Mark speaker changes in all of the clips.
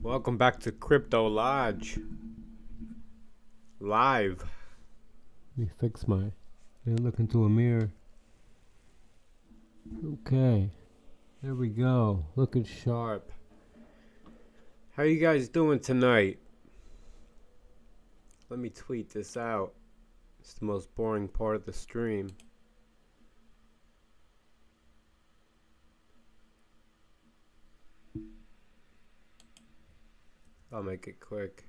Speaker 1: Welcome back to Crypto Lodge. Live.
Speaker 2: Let me fix my. Look into a mirror. Okay. There we go. Looking sharp.
Speaker 1: How you guys doing tonight? Let me tweet this out. It's the most boring part of the stream. I'll make it quick.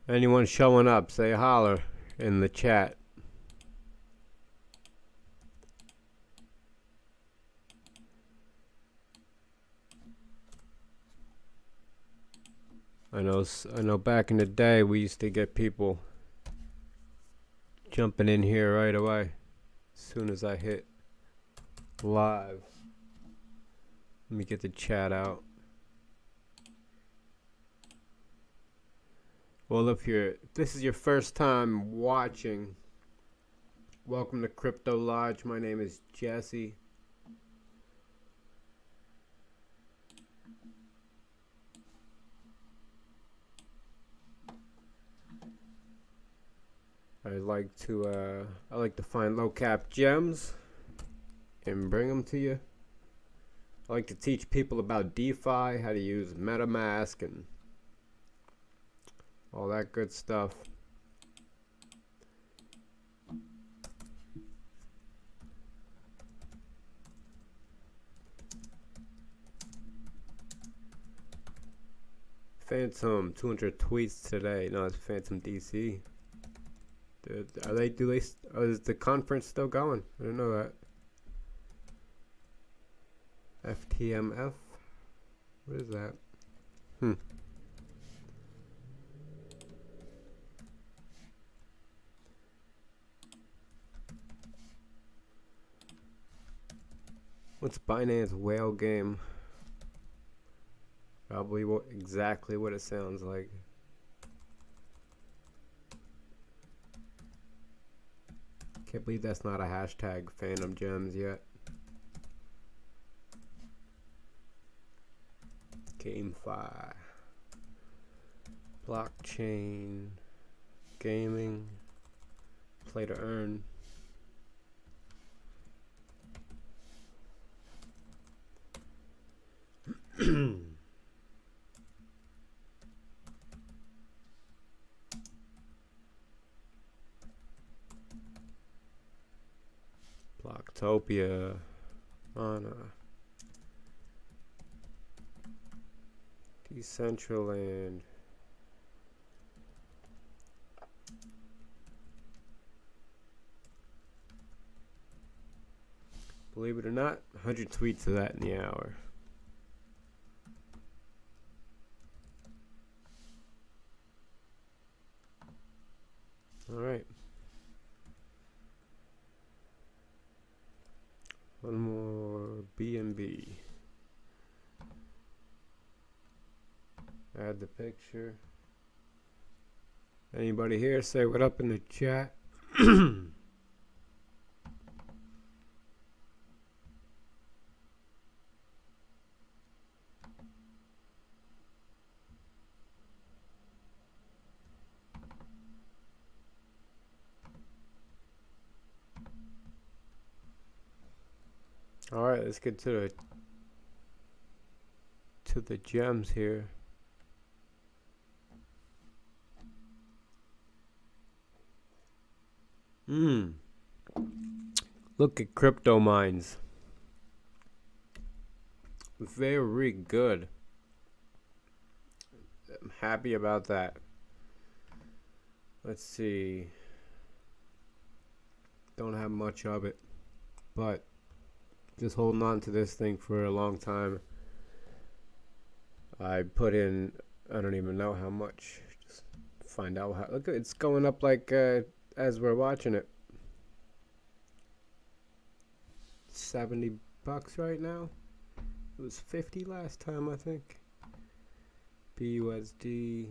Speaker 1: Anyone showing up, say holler in the chat. I know back in the day we used to get people jumping in here right away as soon as I hit live. Let me get the chat out. Well, if this is your first time watching, welcome to Crypto Lodge. My name is Jesse. I like to find low cap gems and bring them to you. I like to teach people about DeFi, how to use MetaMask and all that good stuff. Phantom 200 tweets today. No, it's Phantom DC. Is the conference still going? I don't know that. FTMF? What is that? What's Binance whale game? Probably exactly what it sounds like. Can't believe that's not a hashtag Phantom Gems yet. GameFi. Blockchain. Gaming. Play to earn. Blocktopia, Mana, Decentraland, believe it or not, 100 tweets of that in the hour. All right. One more BNB. Add the picture. Anybody here? Say what up in the chat. All right, let's get to the gems here. Look at crypto mines. Very good. I'm happy about that. Let's see. Don't have much of it, but just holding on to this thing for a long time. I put in, I don't even know how much. Just find out how. Look, it's going up like as we're watching it. $70 right now. It was 50 last time, I think. BUSD.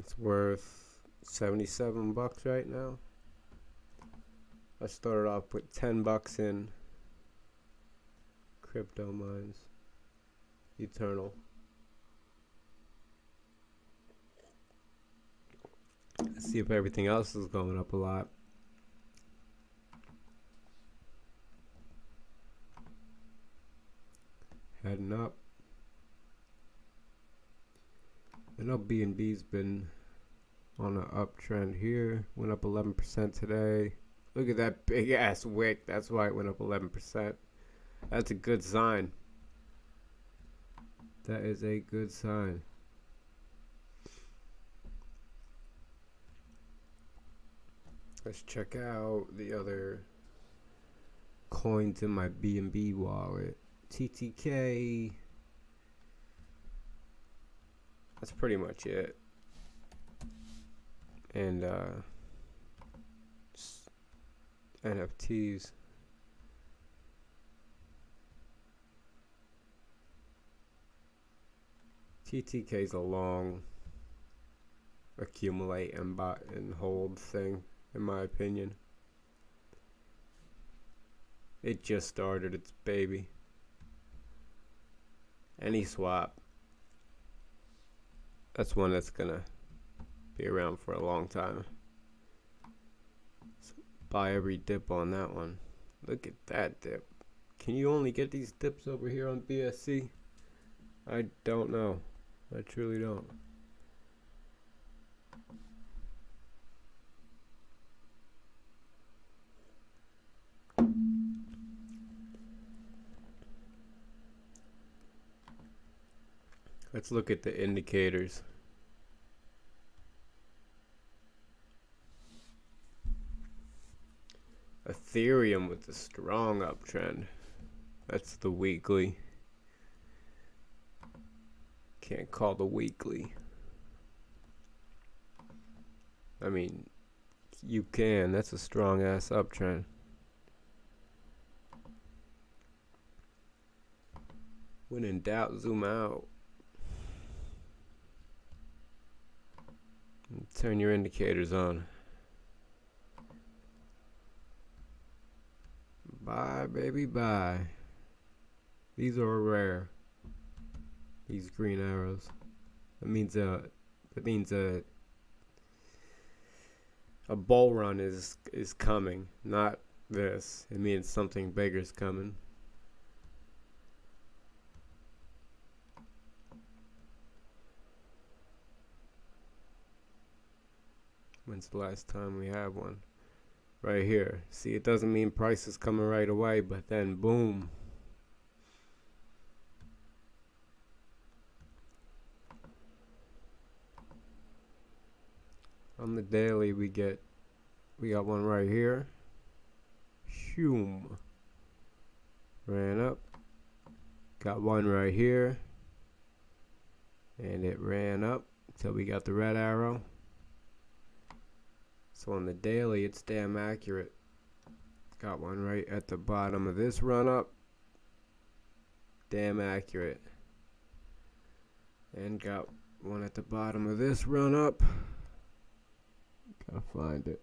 Speaker 1: It's worth 77 bucks right now. I started off with 10 bucks in crypto mines. Eternal. Let's see if everything else is going up a lot. Heading up. I know BNB's been on an uptrend here. Went up 11% today. Look at that big ass wick. That's why it went up 11%. That's a good sign. That is a good sign. Let's check out the other coins in my BNB wallet. TTK. That's pretty much it. And NFTs. TTK is a long accumulate and buy and hold thing, in my opinion. It just started its baby. Any swap, that's one that's gonna be around for a long time. So buy every dip on that one. Look at that dip. Can you only get these dips over here on BSC? I don't know. I truly don't. Let's look at the indicators. Ethereum with a strong uptrend. That's the weekly. Can't call the weekly. I mean, you can. That's a strong ass uptrend. When in doubt, zoom out. Turn your indicators on. Bye, baby, bye. These are rare. These green arrows. That means a bull run is coming. Not this. It means something bigger is coming. When's the last time we had one? Right here. See, it doesn't mean price is coming right away, but then boom. On the daily we got one right here. Shoom. Ran up. Got one right here. And it ran up until we got the red arrow. So on the daily, it's damn accurate. Got one right at the bottom of this run up. Damn accurate. And got one at the bottom of this run up. Gotta find it.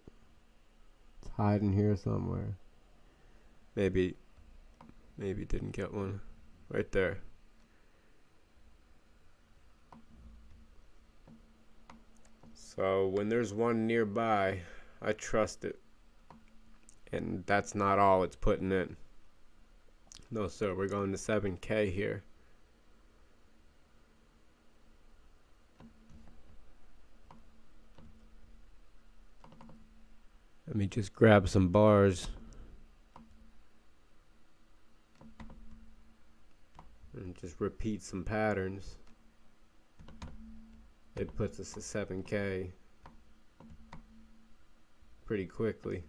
Speaker 1: It's hiding here somewhere. Maybe didn't get one. Right there. So when there's one nearby, I trust it. And that's not all it's putting in. No sir, we're going to 7K here. Let me just grab some bars. And just repeat some patterns. It puts us at 7K pretty quickly.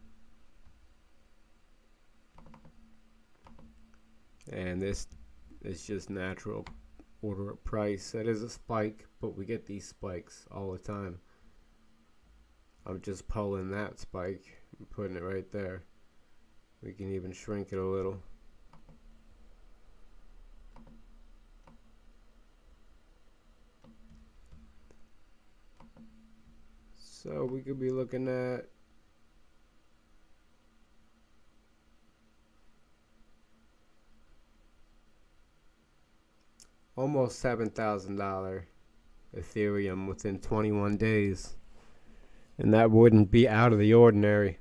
Speaker 1: And this is just natural order of price. That is a spike, but we get these spikes all the time. I'm just pulling that spike and putting it right there. We can even shrink it a little. So we could be looking at almost $7,000 Ethereum within 21 days. And that wouldn't be out of the ordinary.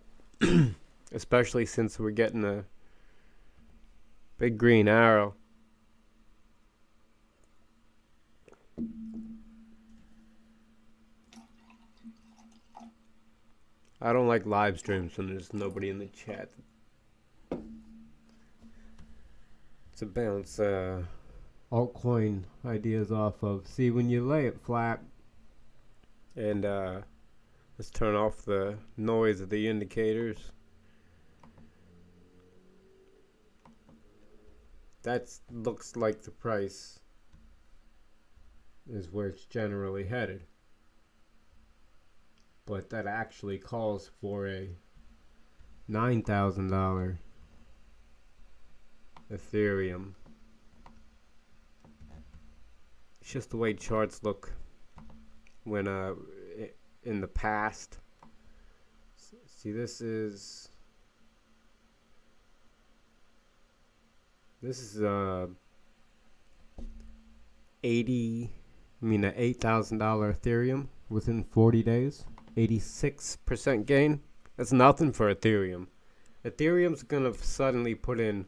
Speaker 1: Especially since we're getting a big green arrow. I don't like live streams when there's nobody in the chat to bounce altcoin ideas off of. See, when you lay it flat and let's turn off the noise of the indicators. That looks like the price is where it's generally headed. But that actually calls for a $9,000 Ethereum. It's just the way charts look when in the past. See, this is $8,000 Ethereum within 40 days. 86% gain. That's nothing for Ethereum. Ethereum's gonna suddenly put in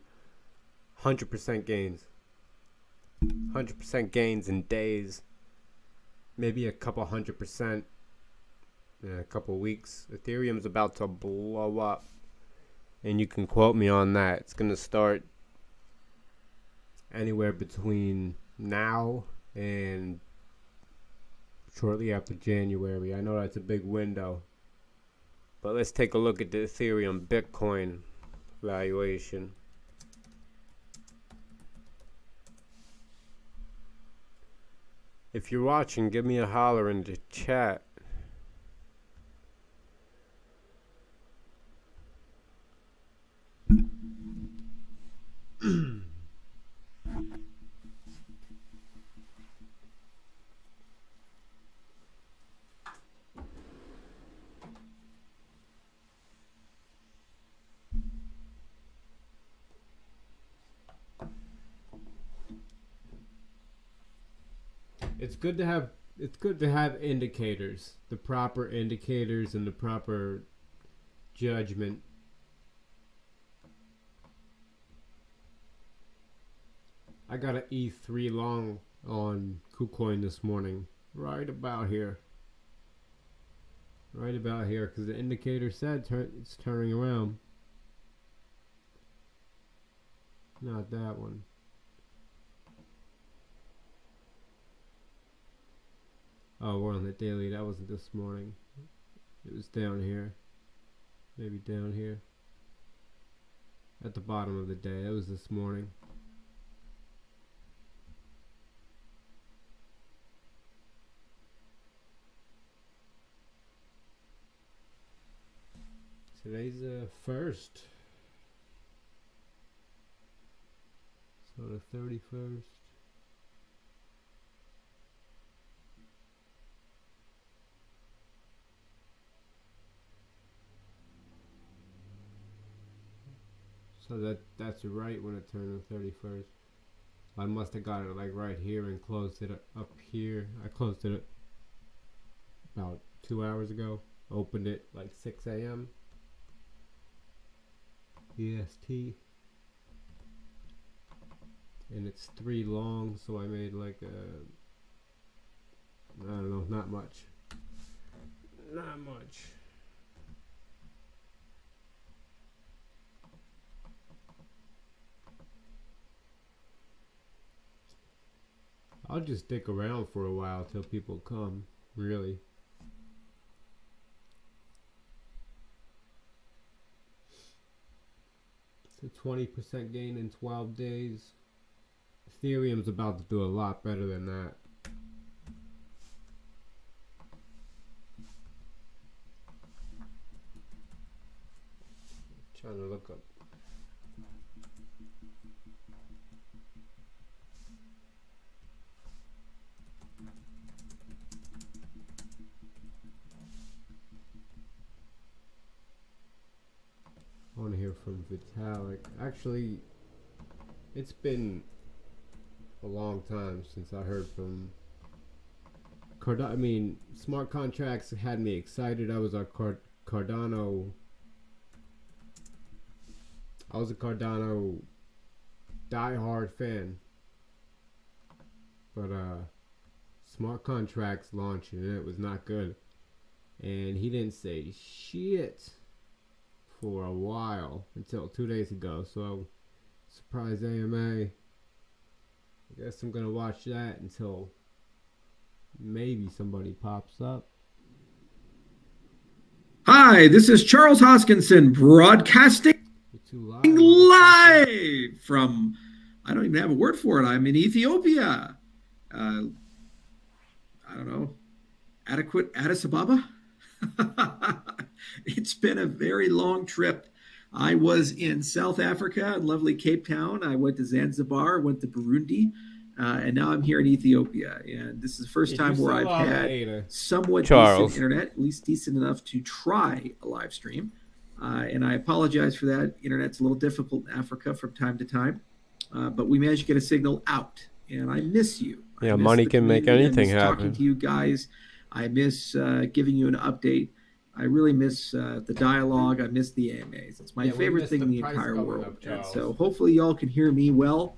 Speaker 1: 100% gains. 100% gains in days. Maybe a couple 100% in a couple weeks. Ethereum's about to blow up. And you can quote me on that. It's gonna start anywhere between now and shortly after January. I know that's a big window. But let's take a look at the Ethereum Bitcoin valuation. If you're watching, give me a holler in the chat. It's good to have indicators, the proper indicators and the proper judgment. I got an E3 long on KuCoin this morning, right about here. Right about here, because the indicator said it's turning around. Not that one. Oh, we're on the daily. That wasn't this morning. It was down here. Maybe down here. At the bottom of the day. That was this morning. Today's the 1st. So the 31st. So that's right when it turned the 31st. I must have got it like right here and closed it up here. I closed it about 2 hours ago. Opened it like 6 a.m. EST. And it's 3 long, so I made like I don't know, not much. Not much. I'll just stick around for a while till people come, really. It's a 20% gain in 12 days. Ethereum's about to do a lot better than that. Trying to look up. from Vitalik. Actually, it's been a long time since I heard from Cardano. I mean, smart contracts had me excited. I was a Cardano. I was a Cardano diehard fan, but smart contracts launched and it was not good. And he didn't say shit for a while until 2 days ago. So, surprise AMA. I guess I'm gonna watch that until maybe somebody pops up.
Speaker 3: Hi, this is Charles Hoskinson broadcasting live from, I don't even have a word for it. I'm in Ethiopia. I don't know, adequate Addis Ababa? It's been a very long trip. I was in South Africa, lovely Cape Town. I went to Zanzibar, went to Burundi, and now I'm here in Ethiopia. And this is the first time where I've had somewhat decent internet, at least decent enough to try a live stream. And I apologize for that. Internet's a little difficult in Africa from time to time, but we managed to get a signal out. And I miss you.
Speaker 1: Yeah, money can make anything happen.
Speaker 3: Talking to you guys. I miss giving you an update. I really miss the dialogue. I miss the AMAs. It's my favorite thing in the entire world. And so hopefully y'all can hear me well.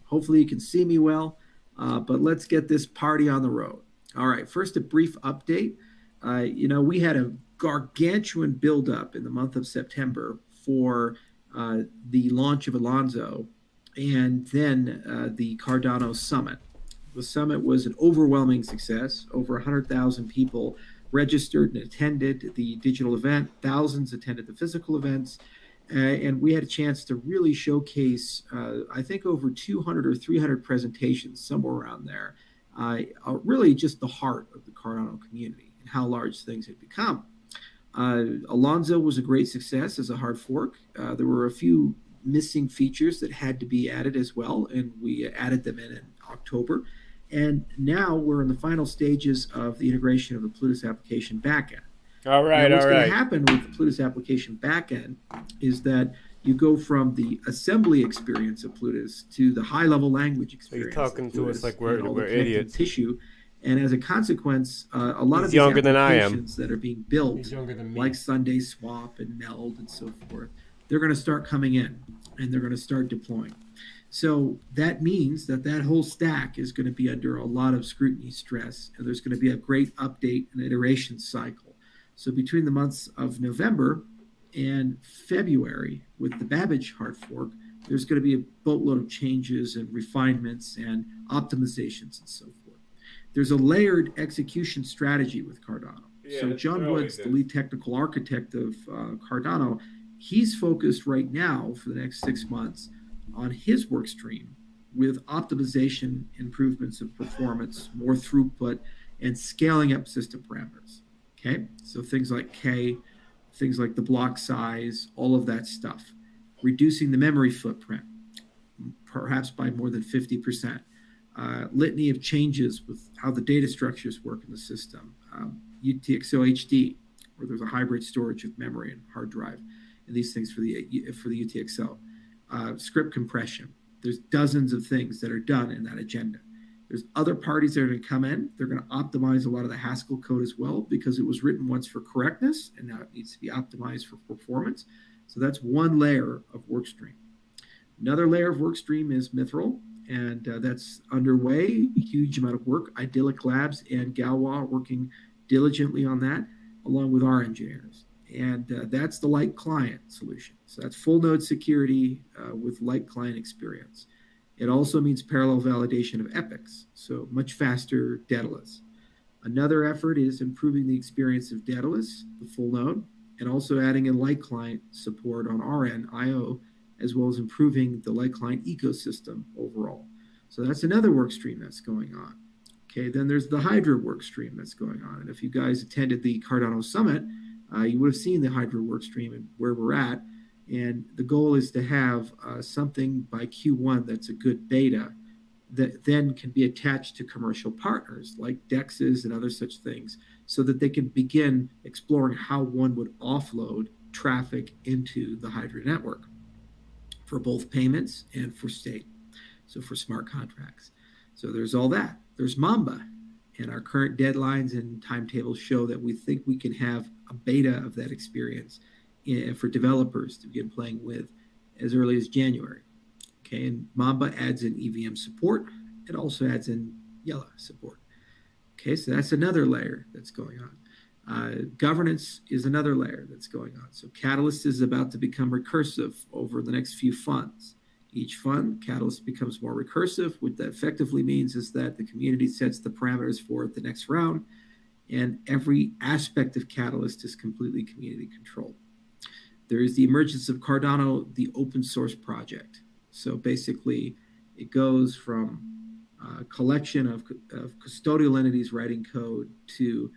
Speaker 3: Hopefully you can see me well. But let's get this party on the road. All right. First, a brief update. We had a gargantuan buildup in the month of September for the launch of Alonzo and then the Cardano Summit. The summit was an overwhelming success. Over 100,000 people registered and attended the digital event. Thousands attended the physical events. And we had a chance to really showcase, I think, over 200 or 300 presentations, somewhere around there. Really just the heart of the Cardano community and how large things had become. Alonzo was a great success as a hard fork. There were a few missing features that had to be added as well, and we added them in October. And now we're in the final stages of the integration of the Plutus application backend.
Speaker 1: All right,
Speaker 3: what's going to happen with the Plutus application backend is that you go from the assembly experience of Plutus to the high-level language experience.
Speaker 1: You're talking to us like we're idiots.
Speaker 3: Tissue. And as a consequence, a lot of these applications that are being built, like Sunday Swap and Meld and so forth, they're going to start coming in and they're going to start deploying. So that means that whole stack is going to be under a lot of scrutiny, stress, and there's going to be a great update and iteration cycle. So between the months of November and February with the Babbage hard fork, there's going to be a boatload of changes and refinements and optimizations and so forth. There's a layered execution strategy with Cardano. Yeah, so John Woods, the lead technical architect of Cardano, he's focused right now for the next 6 months on his work stream with optimization, improvements of performance, more throughput, and scaling up system parameters. Okay, so things like K, things like the block size, all of that stuff. Reducing the memory footprint, perhaps by more than 50%. Litany of changes with how the data structures work in the system. UTXO HD, where there's a hybrid storage of memory and hard drive, and these things for the UTXO. Script compression. There's dozens of things that are done in that agenda. There's other parties that are going to come in. They're going to optimize a lot of the Haskell code as well because it was written once for correctness and now it needs to be optimized for performance. So that's one layer of workstream. Another layer of workstream is Mithril, and that's underway. A huge amount of work. Idyllic Labs and Galwa are working diligently on that, along with our engineers. And that's the light client solution. So that's full node security with light client experience. It also means parallel validation of epochs, so much faster Daedalus. Another effort is improving the experience of Daedalus, the full node, and also adding in light client support on our end, IO, as well as improving the light client ecosystem overall. So that's another work stream that's going on. Okay, then there's the Hydra work stream that's going on. And if you guys attended the Cardano Summit, you would have seen the Hydra work stream and where we're at. And the goal is to have something by Q1 that's a good beta that then can be attached to commercial partners like DEXs and other such things so that they can begin exploring how one would offload traffic into the Hydra network. for both payments and for state. So for smart contracts. So there's all that. There's Mamba. And our current deadlines and timetables show that we think we can have a beta of that experience for developers to begin playing with as early as January. Okay, and Mamba adds in EVM support. It also adds in Yella support. Okay, so that's another layer that's going on. Governance is another layer that's going on. So Catalyst is about to become recursive over the next few funds. Each fund, Catalyst becomes more recursive. What that effectively means is that the community sets the parameters for the next round, and every aspect of Catalyst is completely community controlled. There is the emergence of Cardano, the open source project. So basically, it goes from a collection of custodial entities writing code to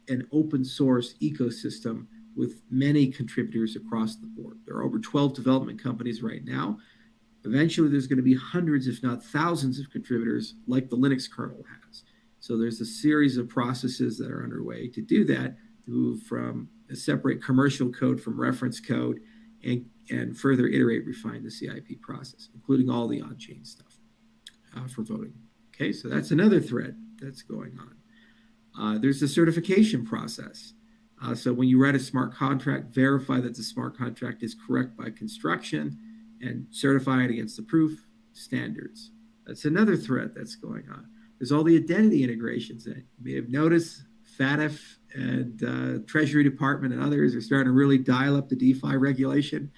Speaker 3: an open source ecosystem with many contributors across the board. There are over 12 development companies right now. Eventually, there's going to be hundreds, if not thousands, of contributors like the Linux kernel has. So there's a series of processes that are underway to do that, to move from separate commercial code from reference code and further iterate, refine the CIP process, including all the on-chain stuff for voting. Okay, so that's another thread that's going on. There's the certification process. So when you write a smart contract, verify that the smart contract is correct by construction and certify it against the proof standards. That's another thread that's going on. There's all the identity integrations that you may have noticed. FATF and Treasury Department and others are starting to really dial up the DeFi regulation.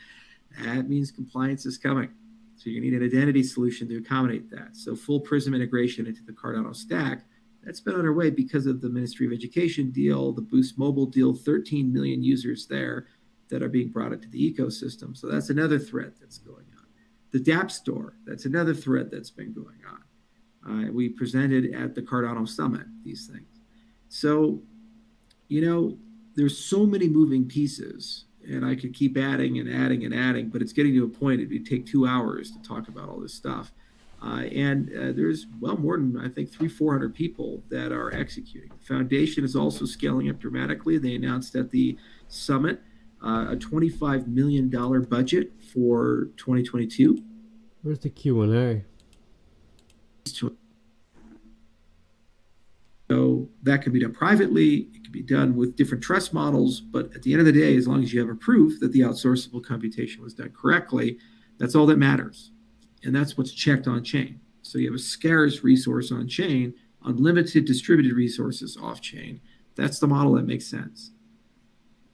Speaker 3: That means compliance is coming. So you need an identity solution to accommodate that. So full Prism integration into the Cardano stack, that's been underway because of the Ministry of Education deal, the Boost Mobile deal, 13 million users there that are being brought into the ecosystem. So that's another thread that's going on. The dApp Store, that's another thread that's been going on. We presented at the Cardano Summit these things. So, there's so many moving pieces, and I could keep adding and adding and adding, but it's getting to a point it would take 2 hours to talk about all this stuff. There's more than, I think, 300-400 people that are executing. The foundation is also scaling up dramatically. They announced at the summit a $25 million budget for 2022.
Speaker 2: Where's the Q&A?
Speaker 3: So that could be done privately. It could be done with different trust models. But at the end of the day, as long as you have a proof that the outsourceable computation was done correctly, that's all that matters. And that's what's checked on chain. So you have a scarce resource on chain, unlimited distributed resources off chain. That's the model that makes sense.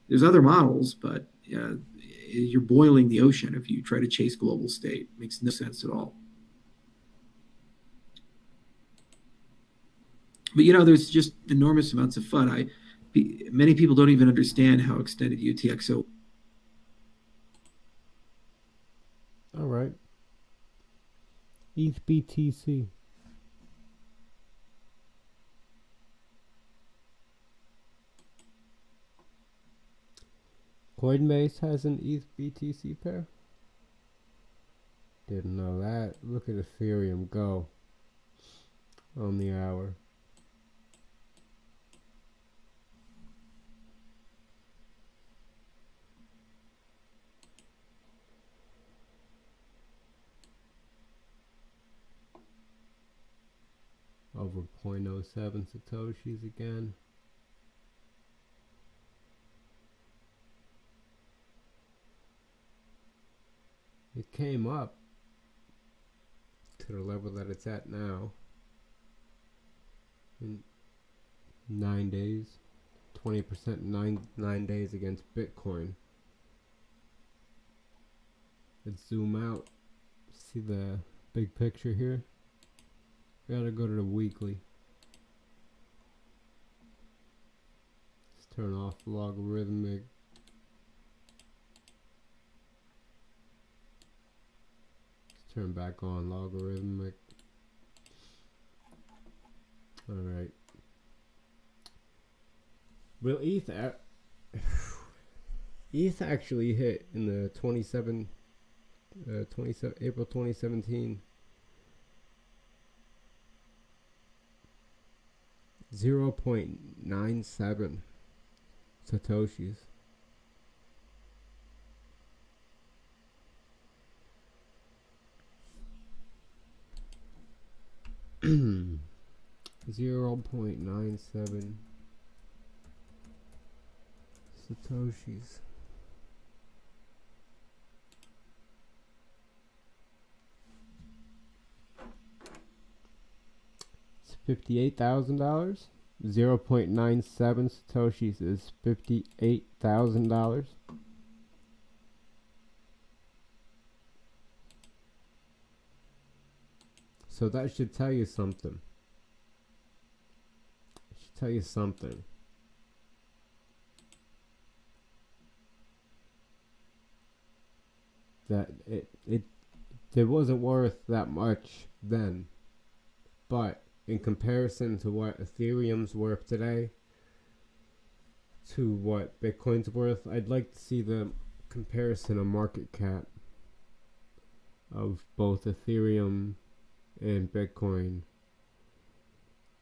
Speaker 3: There's other models, but you're boiling the ocean if you try to chase global state. It makes no sense at all. But there's just enormous amounts of fun. Many people don't even understand how extended UTXO.
Speaker 2: All right. ETH BTC. Coinbase has an ETH BTC pair. Didn't know that. Look at Ethereum go on the hour. Over 0.07 Satoshis again. It came up to the level that it's at now in 9 days, 20% in 9 days against Bitcoin. Let's zoom out, see the big picture here. Gotta go to the weekly. Let's turn off logarithmic. Let's turn back on logarithmic. Alright. Will ETH actually hit in the April 2017 0.97 Satoshis. 0.97 Satoshis. It's $58,000. 0.97 Satoshis is $58,000. So that should tell you something. It should tell you something. That it wasn't worth that much then. But in comparison to what Ethereum's worth today, to what Bitcoin's worth, I'd like to see the comparison of market cap of both Ethereum and Bitcoin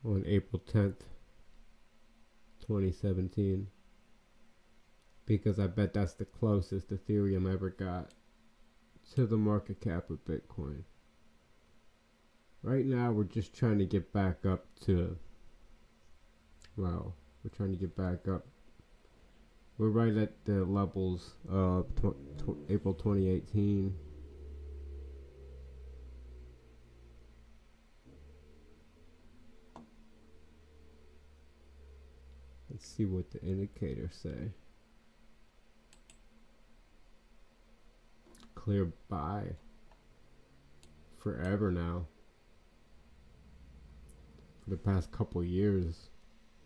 Speaker 2: on April 10th, 2017. Because I bet that's the closest Ethereum ever got to the market cap of Bitcoin. Right now, we're just trying to get back up to, well, we're trying to get back up. We're right at the levels of April 2018. Let's see what the indicators say. Clear buy. Forever now. For the past couple years,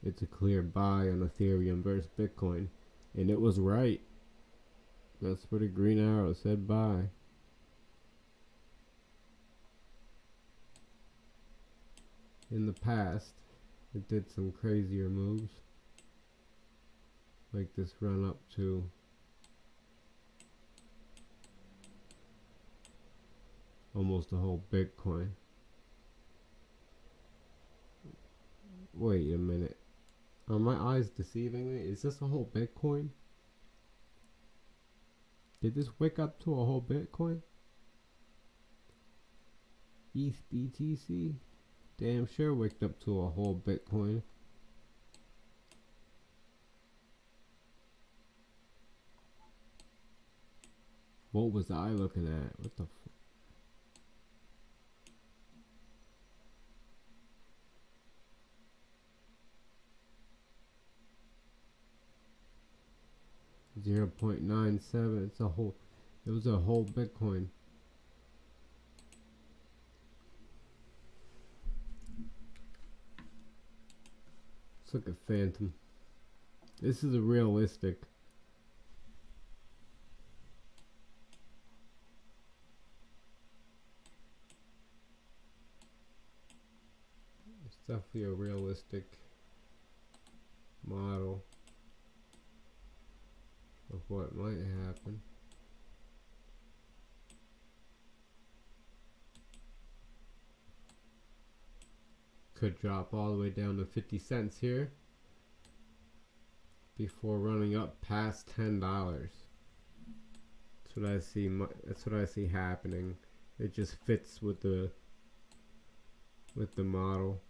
Speaker 2: it's a clear buy on Ethereum versus Bitcoin. And it was right. That's what the green arrow said, buy. In the past, it did some crazier moves. Like this run up to almost a whole Bitcoin. Wait a minute. Are my eyes deceiving me? Is this a whole Bitcoin? Did this wake up to a whole Bitcoin? ETH BTC? Damn sure waked up to a whole Bitcoin. What was I looking at? What the f... 0.97. It's a whole. It was a whole Bitcoin. Let's look at Phantom. This is a realistic. It's definitely a realistic model of what might happen. Could drop all the way down to 50 cents here before running up past $10. That's what I see. That's what I see happening. It just fits with the model.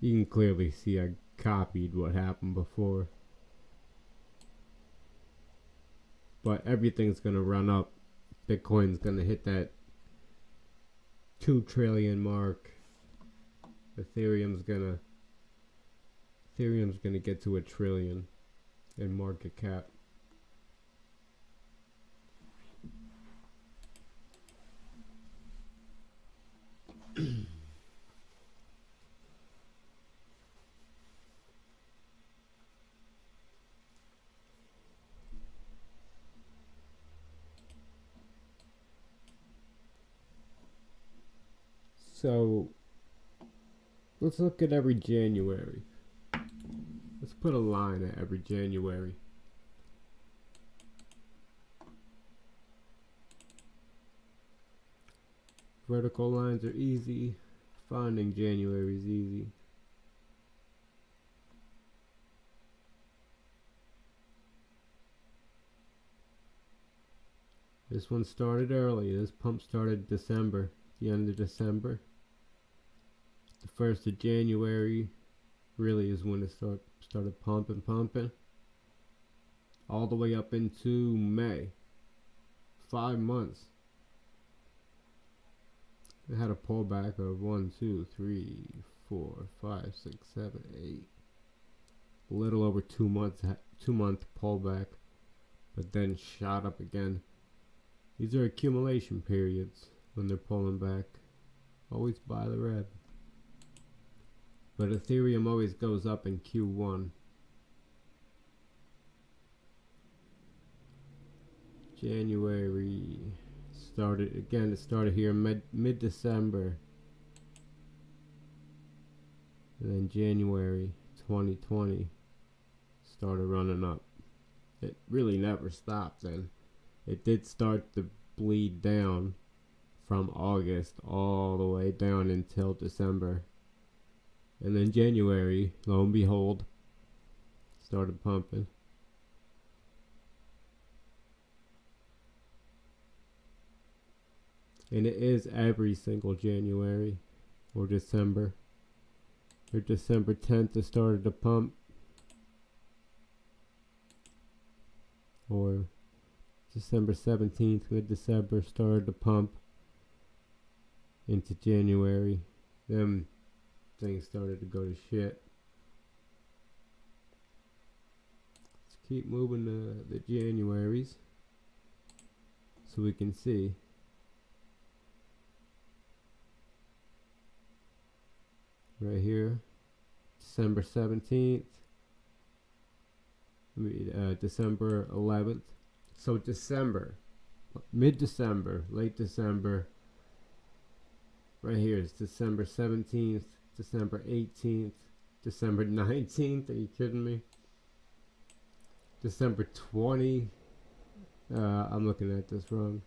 Speaker 2: You can clearly see I copied what happened before. But everything's gonna run up. Bitcoin's gonna hit that 2 trillion mark. Ethereum's gonna get to 1 trillion in market cap. So let's look at every January. Let's put a line at every January. Vertical lines are easy. Finding January is easy. This one started early. This pump started December the end of December. The 1st of January really is when it started pumping. All the way up into May. 5 months. It had a pullback of 1, 2, 3, 4, 5, 6, 7, 8. A little over 2 months, 2-month pullback, but then shot up again. These are accumulation periods when they're pulling back. Always buy the red. But Ethereum always goes up in Q1. January started again. It started here mid-December, and then January 2020 started running up. It really never stopped. Then it did start to bleed down from August all the way down until December, and then January, lo and behold, started pumping. And it is every single January or December. Or December 10th it started to pump. Or December 17th, mid-December, started to pump into January. Then things started to go to shit. Let's keep moving to the Januaries so we can see. Right here, December 17th, December 11th. So December, mid-December, late December. Right here is December 17th, December 18th, December 19th. Are you kidding me? December 20. I'm looking at this wrong.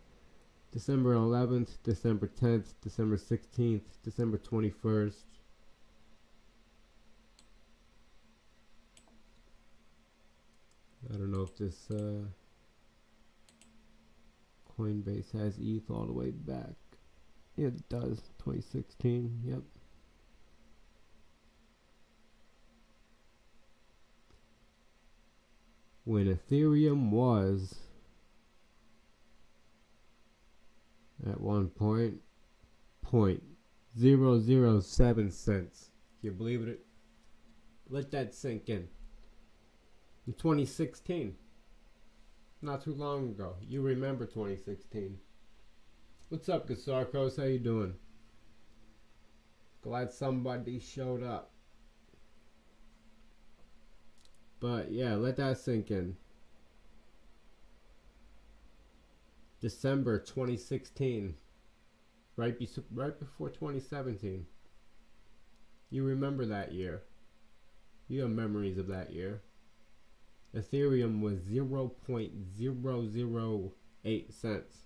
Speaker 2: December 11th, December 10th, December 16th, December 21st. I don't know if this Coinbase has ETH all the way back. Yeah, it does. 2016. Yep. When Ethereum was at one point 0.007 cents. Can you believe it? Let that sink in. In 2016, not too long ago. You remember 2016. What's up, Gasarkos? How you doing? Glad somebody showed up. But yeah, let that sink in. December 2016, right before 2017. You remember that year. You have memories of that year. Ethereum was 0.008 cents.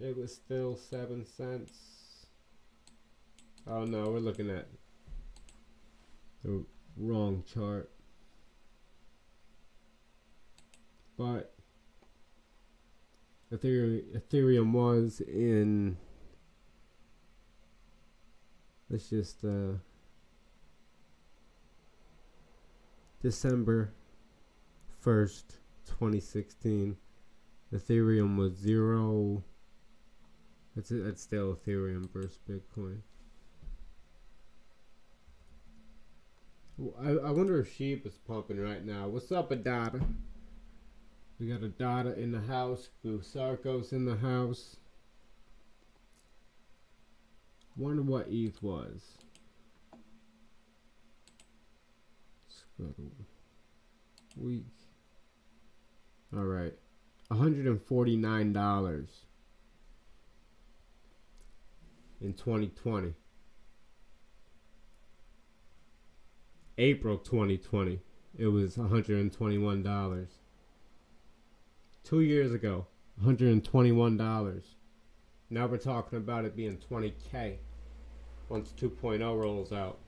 Speaker 2: It was still 7 cents. Oh no, we're looking at the wrong chart. But Ethereum was in, let's just December 1st, 2016. Ethereum was 0. That's still Ethereum versus Bitcoin. I wonder if Sheep is pumping right now. What's up, Adada? We got Adada in the house. Sarkos in the house. Wonder what ETH was. Week. All right, $149 in 2020. April 2020, it was $121. 2 years ago, $121. Now we're talking about it being 20K once 2.0 rolls out.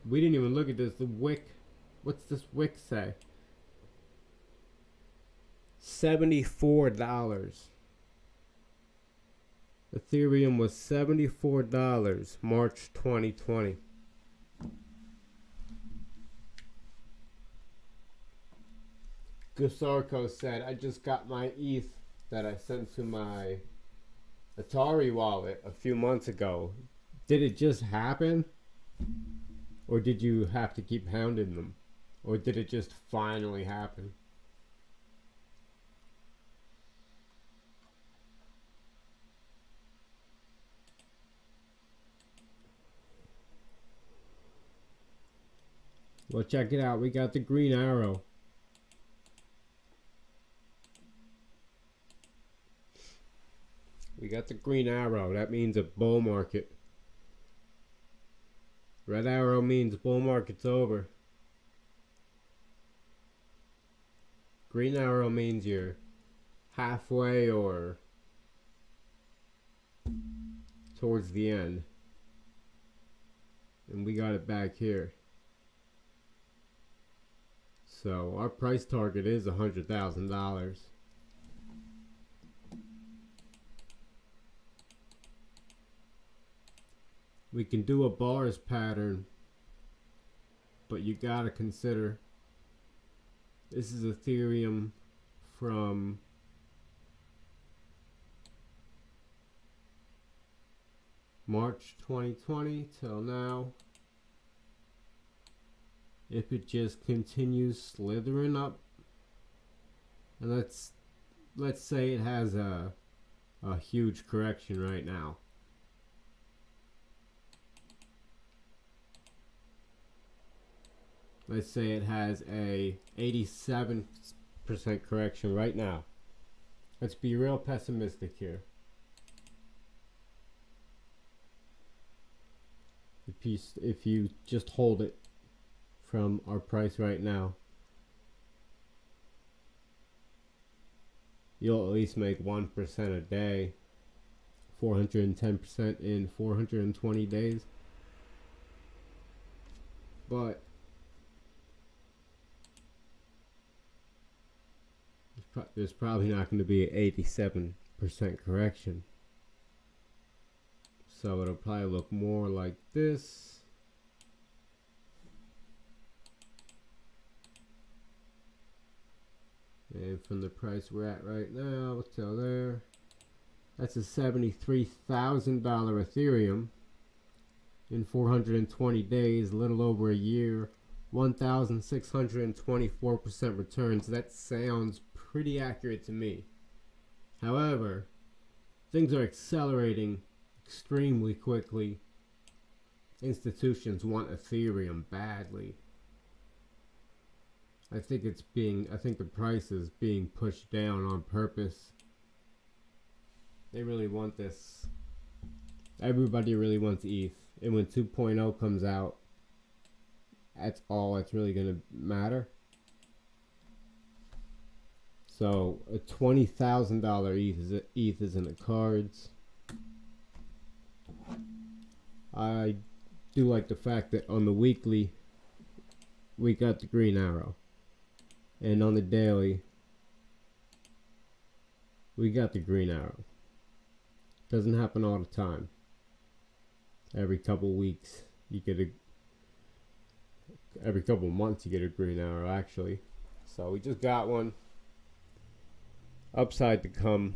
Speaker 2: We didn't even look at this. The wick. What's this wick say? $74. Ethereum was $74 March 2020. Gusarko said, I just got my ETH that I sent to my Atari wallet a few months ago. Did it just happen? Or did you have to keep hounding them? Or did it just finally happen? Well, check it out. We got the green arrow. We got the green arrow. That means a bull market. Red arrow means bull market's over. Green arrow means you're halfway or towards the end. And we got it back here. So our price target is $100,000. We can do a bars pattern, but you gotta consider this is Ethereum from March 2020 till now. If it just continues slithering up, and let's say it has a huge correction right now. Let's say it has a 87% correction right now. Let's be real pessimistic here. If you just hold it from our price right now, you'll at least make 1% a day, 410% in 420 days. But there's probably not going to be an 87% correction. So it'll probably look more like this. And from the price we're at right now till there, that's a $73,000 Ethereum in 420 days, a little over a year, 1,624% returns. That sounds pretty accurate to me. However, things are accelerating extremely quickly. Institutions want Ethereum badly. I think the price is being pushed down on purpose. They really want this. Everybody really wants ETH. And when 2.0 comes out, that's all that's really going to matter. So a $20,000 ETH is in the cards. I do like the fact that on the weekly we got the green arrow, and on the daily we got the green arrow. Doesn't happen all the time. Every couple weeks you get every couple months you get a green arrow actually. So we just got one. Upside to come.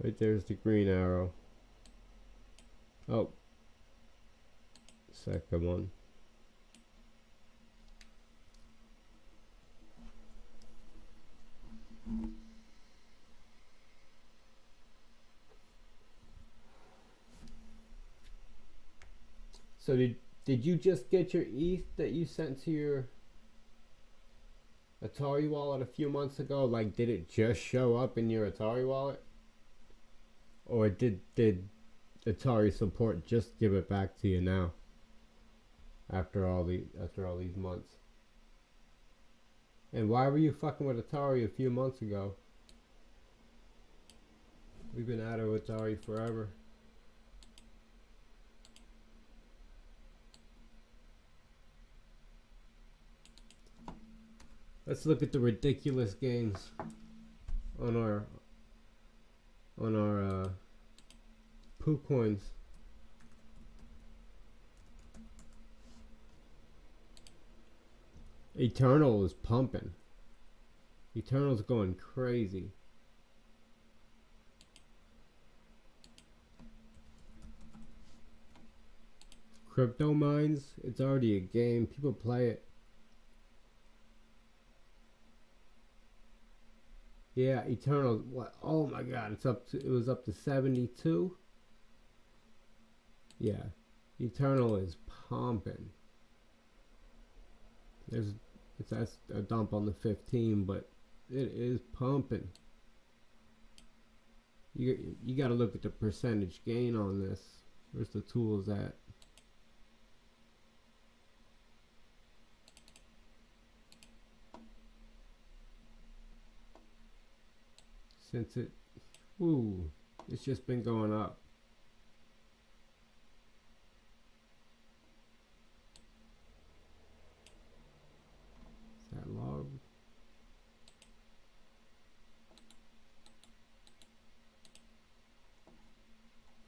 Speaker 2: Right there's the green arrow. Oh, second one. So did you just get your ETH that you sent to your Atari wallet a few months ago? Like, did it just show up in your Atari wallet? Or did Atari support just give it back to you now? After all these months. And why were you fucking with Atari a few months ago? We've been out of Atari forever. Let's look at the ridiculous gains on our poo coins. Eternal is pumping. Eternal's going crazy. Crypto mines, it's already a game. People play it. Yeah, Eternal. What? Oh my God! It was up to 72. Yeah, Eternal is pumping. That's a dump on the 15, but it is pumping. You got to look at the percentage gain on this. Where's the tools at? Since it's just been going up. Is that log?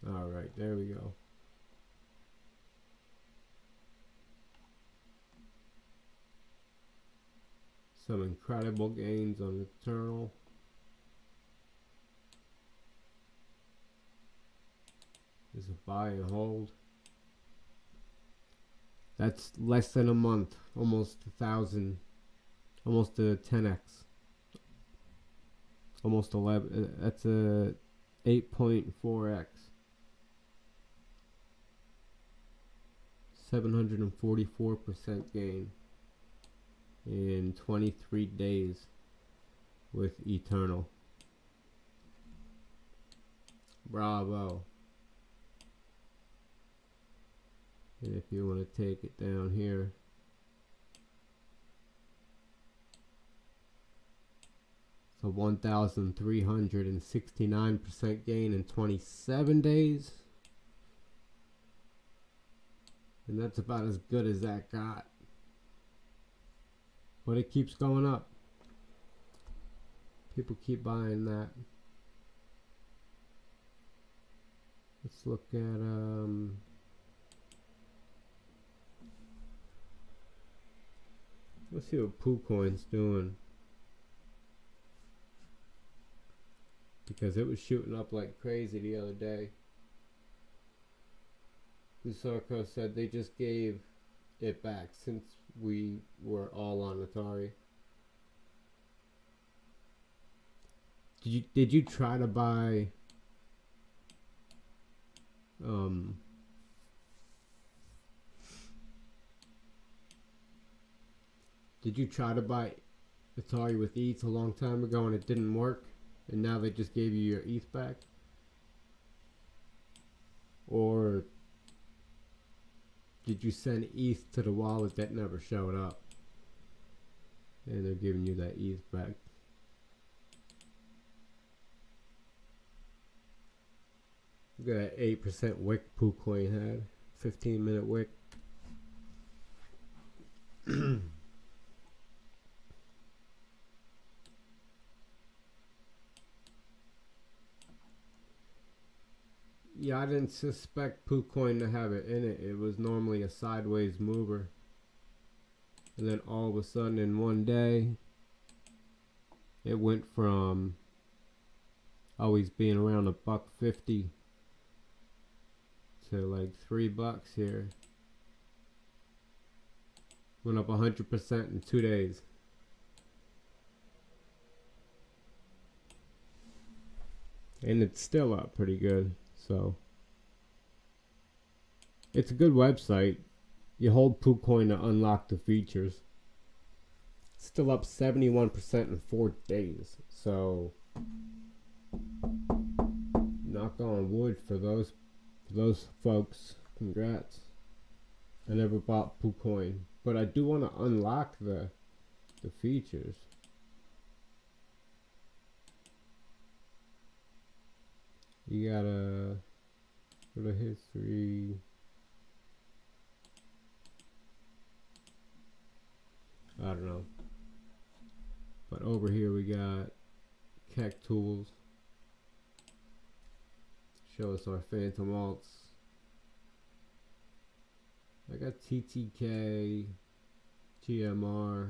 Speaker 2: All right, there we go. Some incredible gains on Eternal. Is a buy and hold. That's less than a month, almost 1,000, almost a 10x, almost 11. That's a 8.4x, 744% gain in 23 days with Eternal. Bravo. And if you want to take it down here, it's a 1,369% gain in 27 days. And that's about as good as that got. But it keeps going up. People keep buying that. Let's look at let's see what PooCoin's doing, because it was shooting up like crazy the other day. Sarko said they just gave it back since we were all on Atari. Did you try to buy did you try to buy Atari with ETH a long time ago and it didn't work, and now they just gave you your ETH back? Or did you send ETH to the wallet that never showed up and they're giving you that ETH back? Look at that 8% wick PooCoin had. 15-minute wick. Yeah, I didn't suspect PooCoin to have it in it. It was normally a sideways mover. And then all of a sudden in one day, it went from always being around $1.50 to like $3 here. Went up 100% in 2 days. And it's still up pretty good. So it's a good website. You hold PooCoin to unlock the features. It's still up 71% in 4 days. So knock on wood for those folks. Congrats. I never bought PooCoin, but I do want to unlock the features. You gotta go to history. I don't know. over here we got Keck Tools. Show us our Phantom alts. I got TTK, TMR.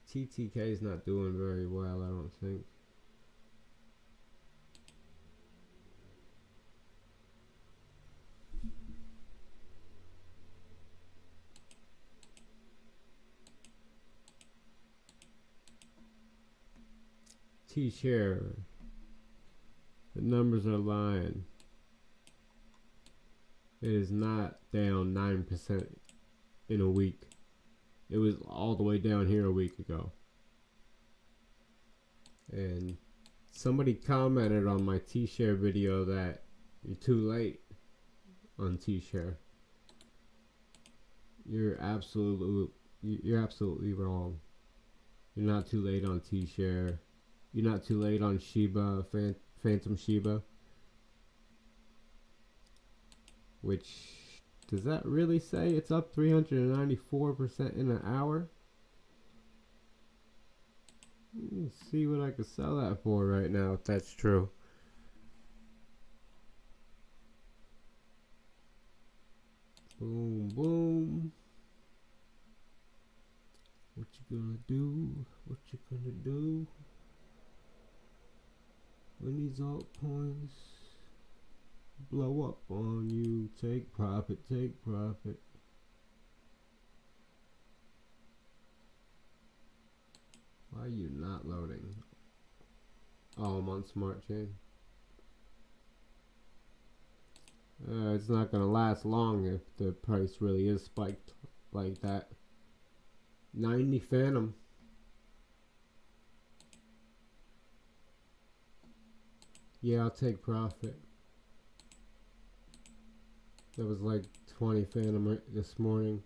Speaker 2: TTK is not doing very well, I don't think. T-share. The numbers are lying. It is not down 9% in a week. It was all the way down here a week ago. And somebody commented on my T-share video that you're too late on T-share. You're absolutely wrong. You're not too late on T-share. You're not too late on Shiba, Phantom Shiba. Which, does that really say it's up 394% in an hour? Let's see what I could sell that for right now, if that's true. Boom, boom. What you gonna do? What you gonna do? When these altcoins blow up on you, take profit, take profit. Why are you not loading? Oh, I'm on Smart Chain. It's not gonna last long if the price really is spiked like that. 90 Phantom. Yeah, I'll take profit. That was like 20 Phantom this morning.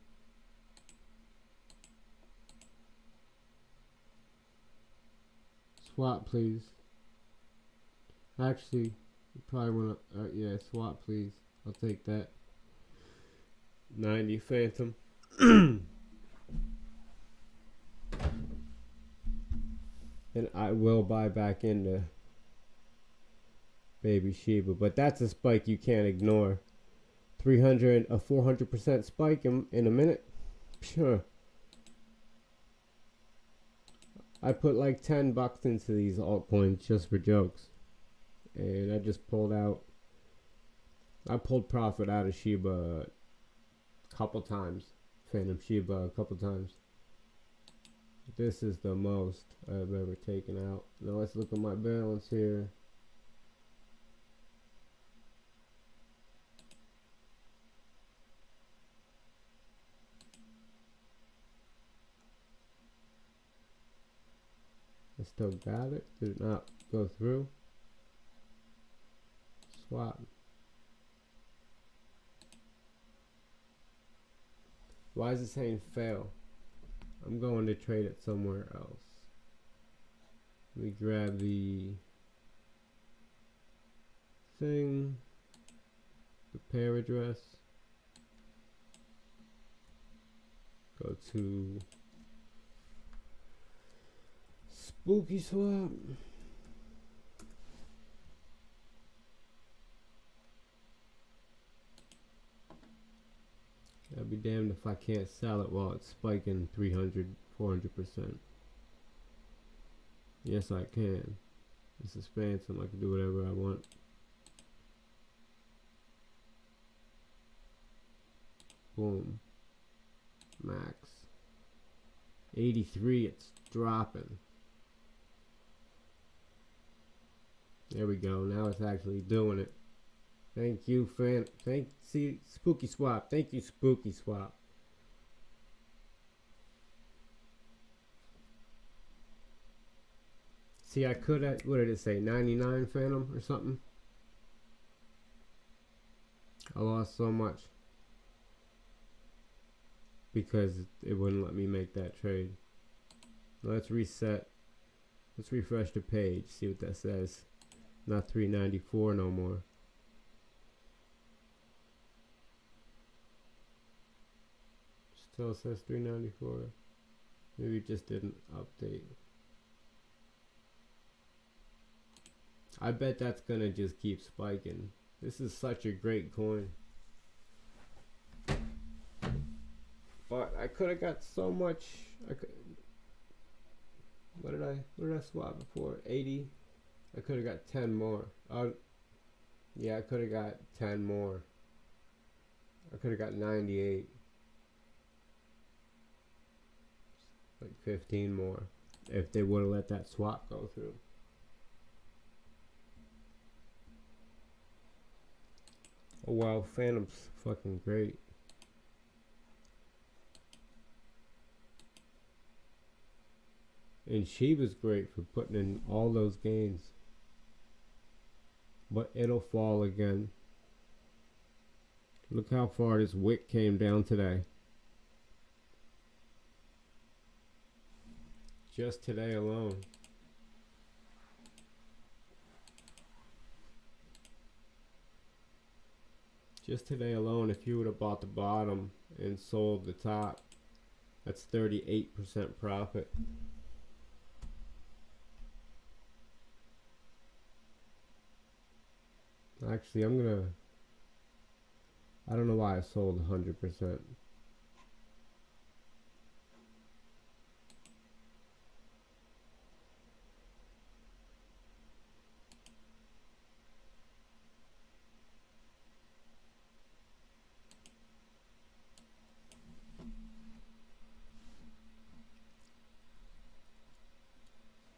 Speaker 2: Swap, please. Actually, you probably want to. Yeah, swap, please. I'll take that. 90 Phantom. And I will buy back into Baby Shiba, but that's a spike you can't ignore. 400% spike in a minute. Sure. I put like $10 into these altcoins just for jokes, and I just pulled out. I pulled profit out of Shiba a couple times, Phantom Shiba a couple times. This is the most I've ever taken out. Now let's look at my balance here. I still got it. Did it not go through? Swap. Why is it saying fail? I'm going to trade it somewhere else. Let me grab the thing, the pair address. Go to Spooky Swap. I'll be damned if I can't sell it while it's spiking 300, 400%. Yes, I can. This is Phantom. I can do whatever I want. Boom. Max. 83. It's dropping. There we go. Now it's actually doing it. Thank you, see, Spooky Swap. Thank you, Spooky Swap. See, I could have, what did it say, 99 Phantom or something? I lost so much because it wouldn't let me make that trade. Let's reset. Let's refresh the page, see what that says. Not 394 no more. Still says 394. Maybe it just didn't update. I bet that's gonna just keep spiking. This is such a great coin. But I could have got so much. What did I swap before? 80. I could have got 10 more. Yeah, I could have got 10 more. I could have got 98. Like 15 more if they would have let that swap go through. Oh wow, Phantom's fucking great. And Shiba's great for putting in all those gains. But it'll fall again. Look how far this wick came down today. Just today alone. Just today alone, if you would have bought the bottom and sold the top, that's 38% profit. Actually, I don't know why I sold 100%.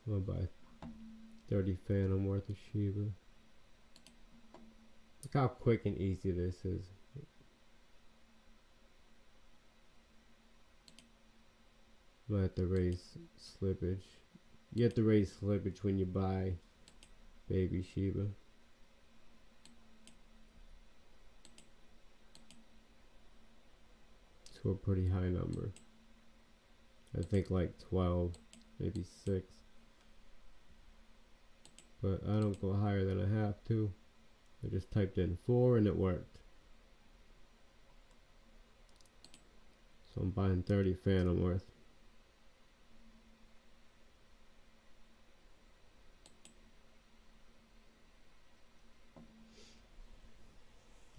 Speaker 2: I'll buy 30 Phantom worth of Shiba. Look how quick and easy this is. I might have to raise slippage. You have to raise slippage when you buy baby Shiba. To a pretty high number. I think like 12, maybe 6. But I don't go higher than I have to. I just typed in 4 and it worked. So I'm buying 30 Phantom worth.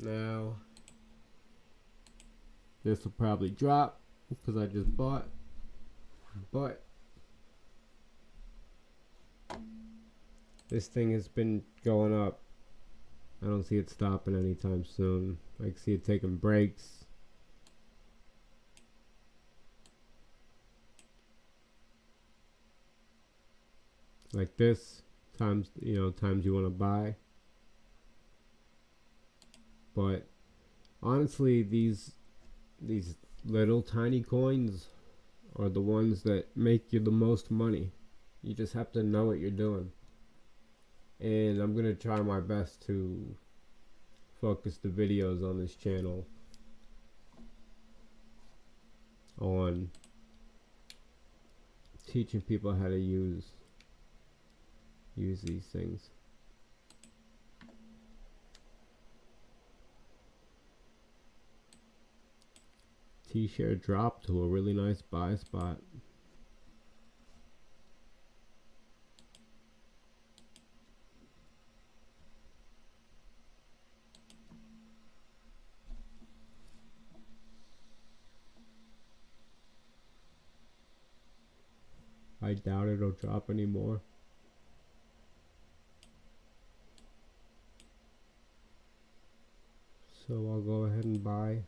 Speaker 2: Now, this will probably drop because I just bought. But this thing has been going up. I don't see it stopping anytime soon. I can see it taking breaks. Like this, times you want to buy. But honestly, these little tiny coins are the ones that make you the most money. You just have to know what you're doing. And I'm gonna try my best to focus the videos on this channel on teaching people how to use these things. T-share dropped to a really nice buy spot. I doubt it'll drop anymore. So I'll go ahead and buy.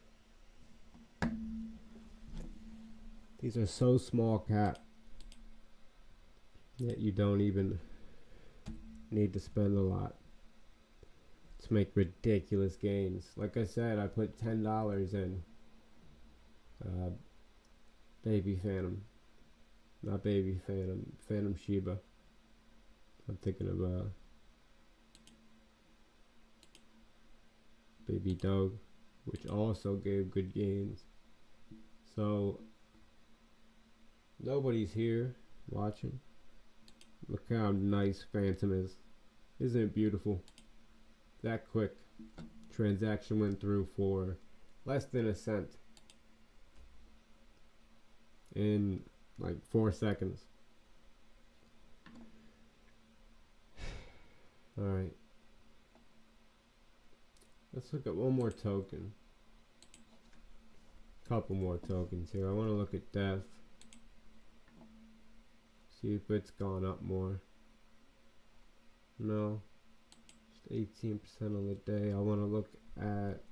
Speaker 2: These are so small cap that you don't even need to spend a lot to make ridiculous gains. Like I said, I put $10 in baby Phantom. Not baby Phantom, Phantom Shiba. I'm thinking of baby Dog, which also gave good gains. So nobody's here watching. Look how nice Phantom is. Isn't it beautiful? That quick. Transaction went through for less than a cent. in like 4 seconds. Alright. Let's look at one more token. Couple more tokens here. I want to look at DEF. See if it's gone up more. No. Just 18% on the day. I want to look at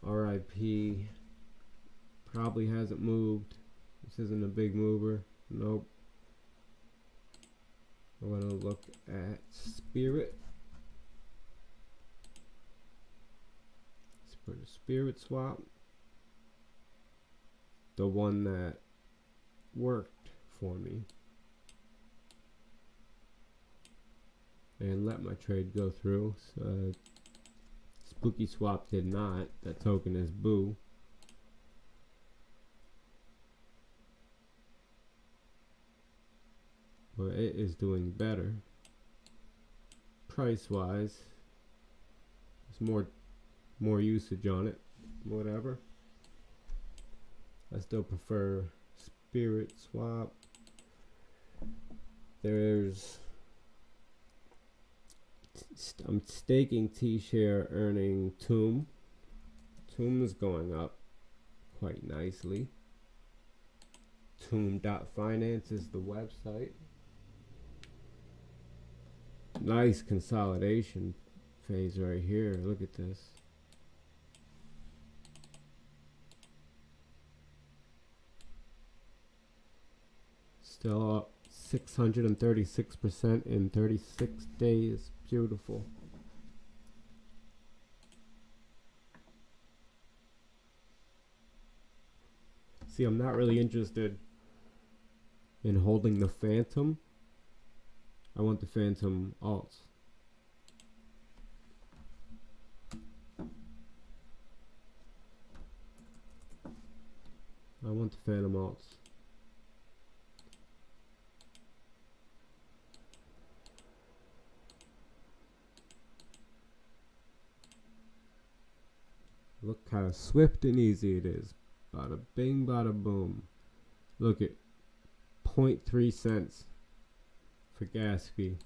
Speaker 2: RIP. Probably hasn't moved. This isn't a big mover. Nope. I want to look at Spirit. For the Spirit swap. The one that worked for me. And let my trade go through. Spooky Swap did not. That token is boo. But it is doing better. Price wise, there's more usage on it. Whatever. I still prefer Spirit Swap. I'm staking T-share earning Tomb. Tomb is going up quite nicely. Tomb.finance is the website. Nice consolidation phase right here. Look at this. Still up 636% in 36 days. Beautiful. See, I'm not really interested in holding the Phantom. I want the Phantom alts. I want the Phantom alts. Look how swift and easy it is. Bada bing, bada boom. Look at 0.3 cents for gas fee.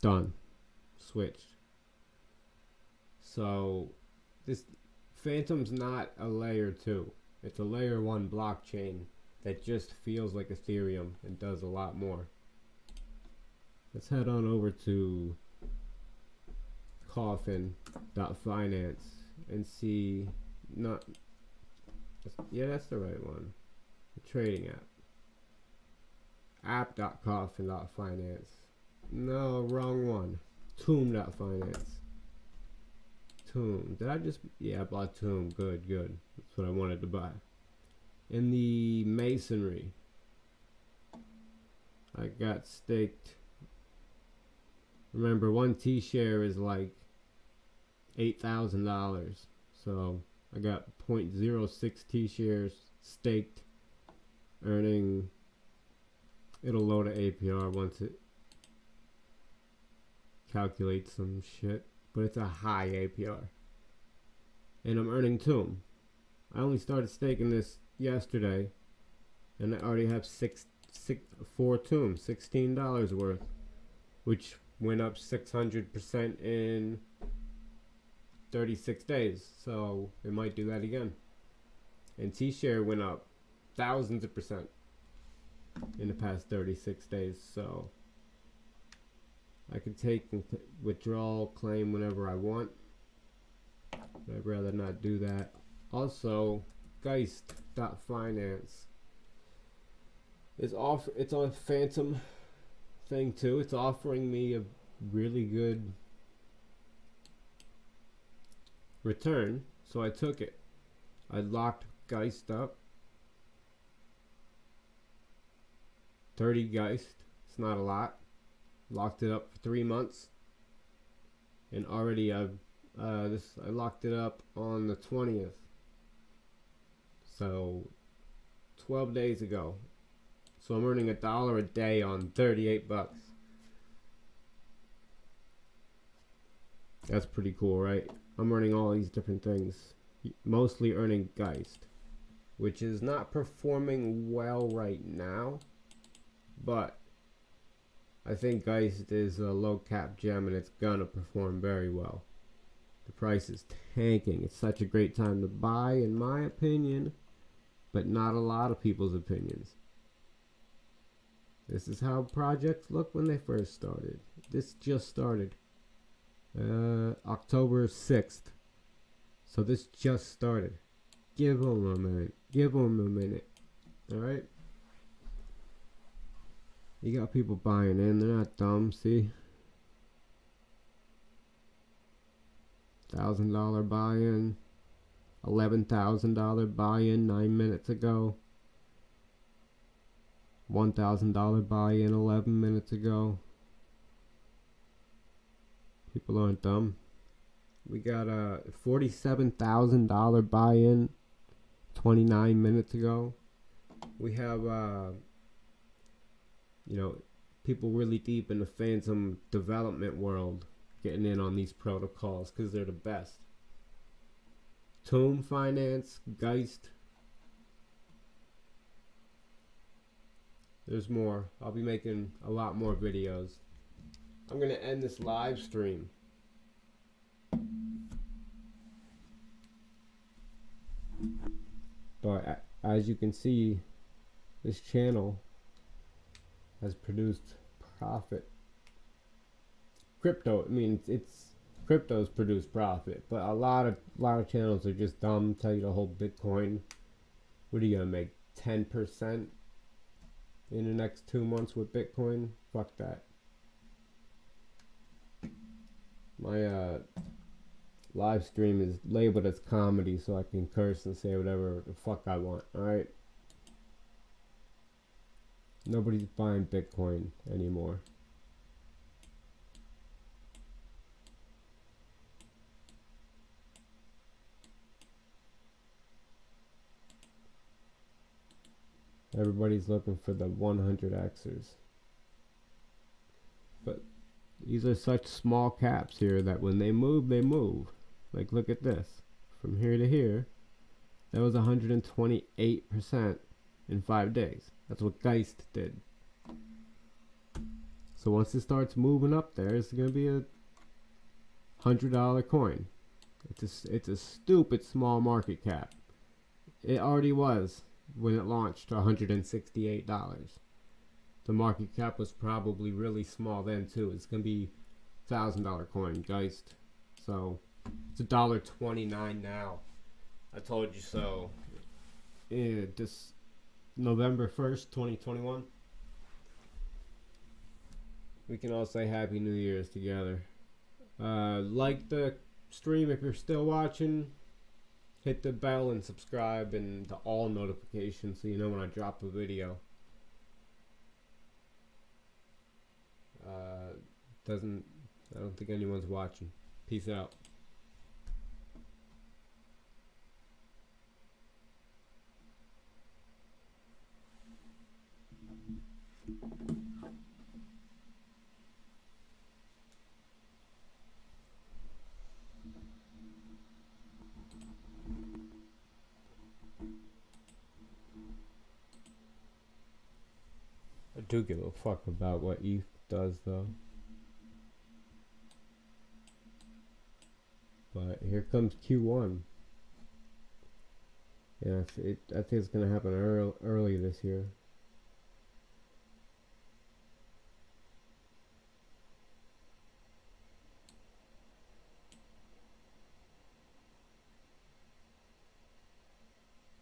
Speaker 2: Done. Switched. So this Phantom's not a layer 2. It's a layer 1 blockchain that just feels like Ethereum and does a lot more. Let's head on over to coffin.finance and see, yeah, that's the right one. The trading app.coffin.finance. No, wrong one. Tomb.finance. Tomb. Did I just, yeah, I bought Tomb. Good. That's what I wanted to buy. In the masonry, I got staked. Remember, one T-share is like $8,000. So I got 0.06 T-shares staked, earning, it'll load an APR once it calculates some shit, but it's a high APR. And I'm earning Tomb. I only started staking this yesterday, and I already have 4 Tomb, $16 worth, which went up 600% in 36 days. So it might do that again. And T-share went up thousands of percent in the past 36 days. So I can take and withdrawal claim whenever I want. But I'd rather not do that. Also, Geist.finance is it's on Phantom thing too. It's offering me a really good return, so I took it. I locked Geist up. 30 Geist. It's not a lot. Locked it up for 3 months, and already I locked it up on the 20th. So 12 days ago. So I'm earning $1 a day on 38 bucks. That's pretty cool, right? I'm earning all these different things mostly earning Geist, which is not performing well right now, but I think Geist is a low cap gem and it's gonna perform very well. The price is tanking. It's such a great time to buy, in my opinion, but not a lot of people's opinions. This is how projects look when they first started. This just started October 6th. So this just started. Give them a minute. Give them a minute. Alright? You got people buying in. They're not dumb, see? $1,000 buy-in. $11,000 buy-in 9 minutes ago. $1,000 buy-in 11 minutes ago. People aren't dumb. We got a $47,000 buy-in 29 minutes ago. We have people really deep in the Phantom development world getting in on these protocols because they're the best. Tomb Finance, Geist. There's more. I'll be making a lot more videos. I'm going to end this live stream. But as you can see, this channel has produced profit. Crypto's produced profit, but a lot of channels are just dumb, tell you to hold Bitcoin. What are you gonna make 10% in the next 2 months with Bitcoin? Fuck that. My live stream is labeled as comedy, so I can curse and say whatever the fuck I want. Alright? Nobody's buying Bitcoin anymore. Everybody's looking for the 100xers. But these are such small caps here that when they move, they move. Like, look at this. From here to here, that was 128% in 5 days. That's what Geist did. So once it starts moving up there, it's going to be a $100 coin. It's a stupid small market cap. It already was when it launched to $168. The market cap was probably really small then too. It's going to be $1,000 coin, Geist. So it's $1.29 now. I told you so. Yeah, this November 1st, 2021. We can all say Happy New Year's together. Like the stream if you're still watching. Hit the bell and subscribe and the all notifications so you know when I drop a video. I don't think anyone's watching. Peace out. I do give a fuck about what ETH does though. But here comes Q1. Yeah, I think it's gonna happen early this year.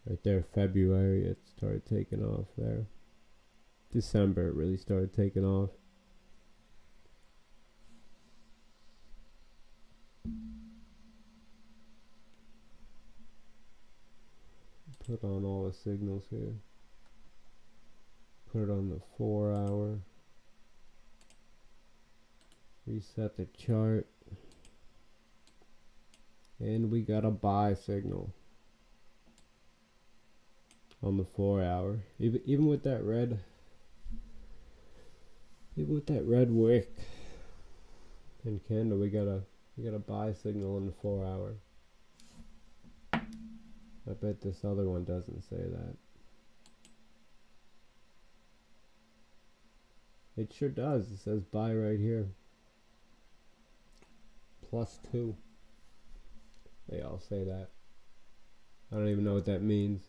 Speaker 2: Right there, February, it started taking off there. December, it really started taking off. Put on all the signals here. Put it on the 4 hour. Reset the chart. And we got a buy signal on the 4 hour. Even with that red wick and candle, we got a buy signal on the 4 hour. I bet this other one doesn't say that. It sure does. It says buy right here. +2. They all say that. I don't even know what that means.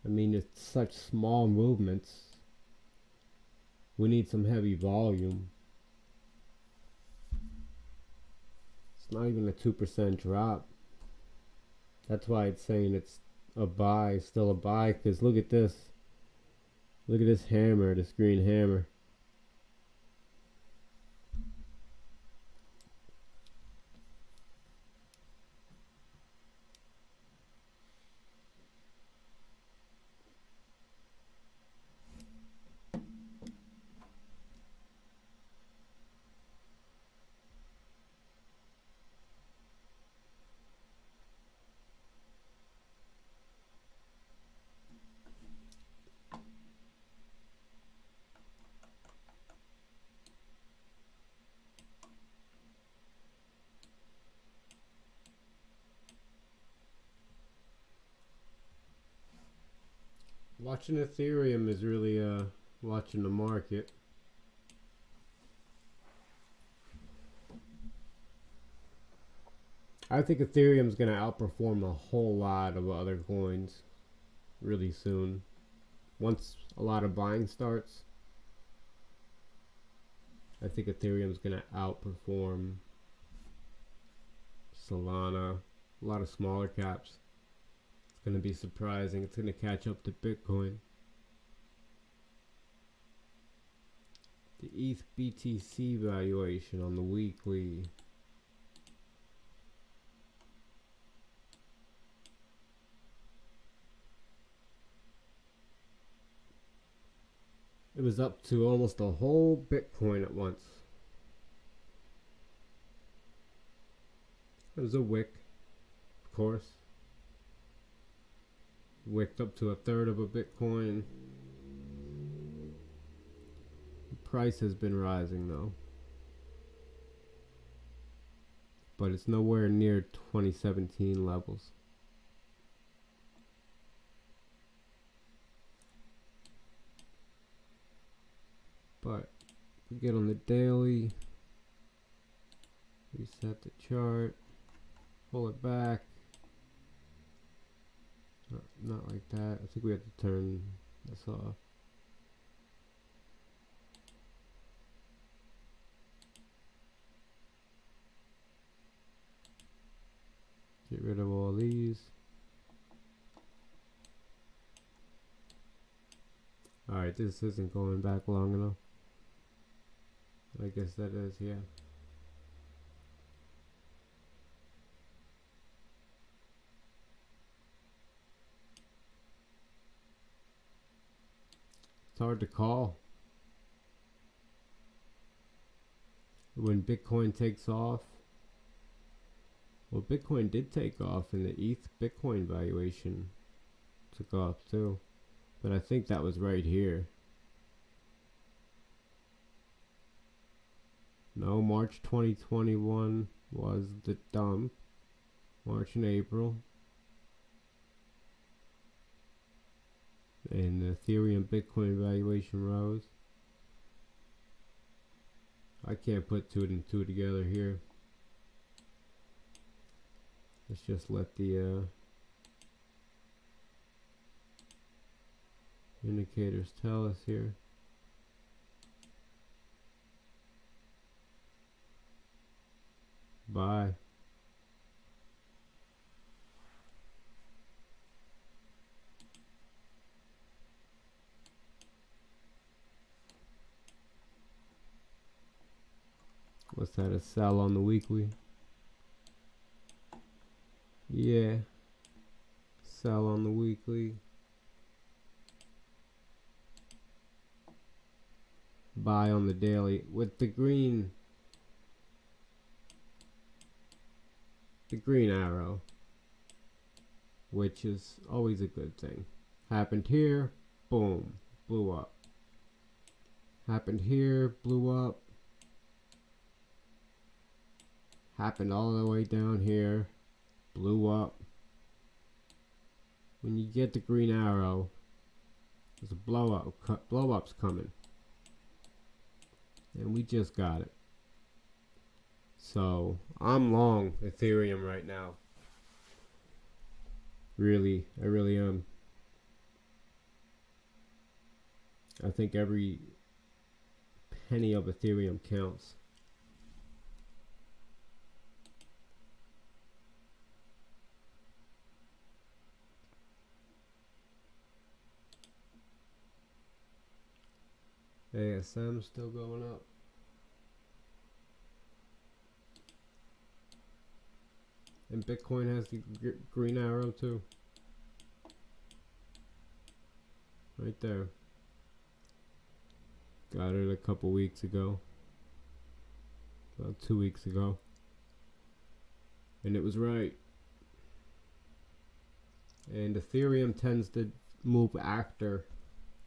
Speaker 2: I mean, it's such small movements. We need some heavy volume. It's not even a 2% drop. That's why it's saying it's a buy, still a buy, because look at this. Look at this hammer, this green hammer. Watching Ethereum is really watching the market. I think Ethereum's going to outperform a whole lot of other coins really soon. Once a lot of buying starts, I think Ethereum's going to outperform Solana, a lot of smaller caps. It's going to be surprising. It's going to catch up to Bitcoin. The ETH BTC valuation on the weekly. It was up to almost a whole Bitcoin at once. It was a wick, of course. Wicked up to a third of a Bitcoin. The price has been rising though. But it's nowhere near 2017 levels. But we get on the daily, reset the chart, pull it back. Not like that. I think we have to turn this off. Get rid of all these. Alright, this isn't going back long enough. I guess that is, yeah. It's hard to call. When Bitcoin takes off. Well, Bitcoin did take off and the ETH Bitcoin valuation took off too. But I think that was right here. No, March 2021 was the dump. March and April. And the Ethereum Bitcoin valuation rose. I can't put 2 and 2 together here. Let's just let the indicators tell us here. Bye. What's that, a sell on the weekly? Yeah. Sell on the weekly. Buy on the daily. With the green arrow which is always a good thing. Happened here, boom, blew up. Happened here, blew up. Happened all the way down here, blew up. When you get the green arrow, there's a blow up's coming. And we just got it. So I'm long Ethereum right now. Really, I really am. I think every penny of Ethereum counts. ASM still going up. And Bitcoin has the green arrow too. Right there. Got it a couple weeks ago. About 2 weeks ago. And it was right. And Ethereum tends to move after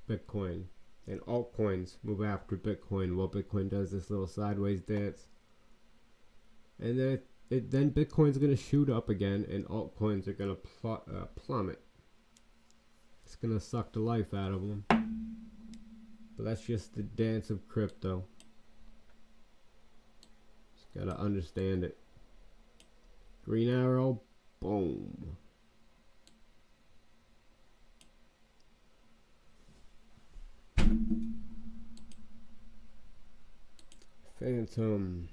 Speaker 2: Bitcoin. And altcoins move after Bitcoin while Bitcoin does this little sideways dance. And then Bitcoin's going to shoot up again and altcoins are going to plummet. It's going to suck the life out of them. But that's just the dance of crypto. Just got to understand it. Green arrow, boom. Phantom.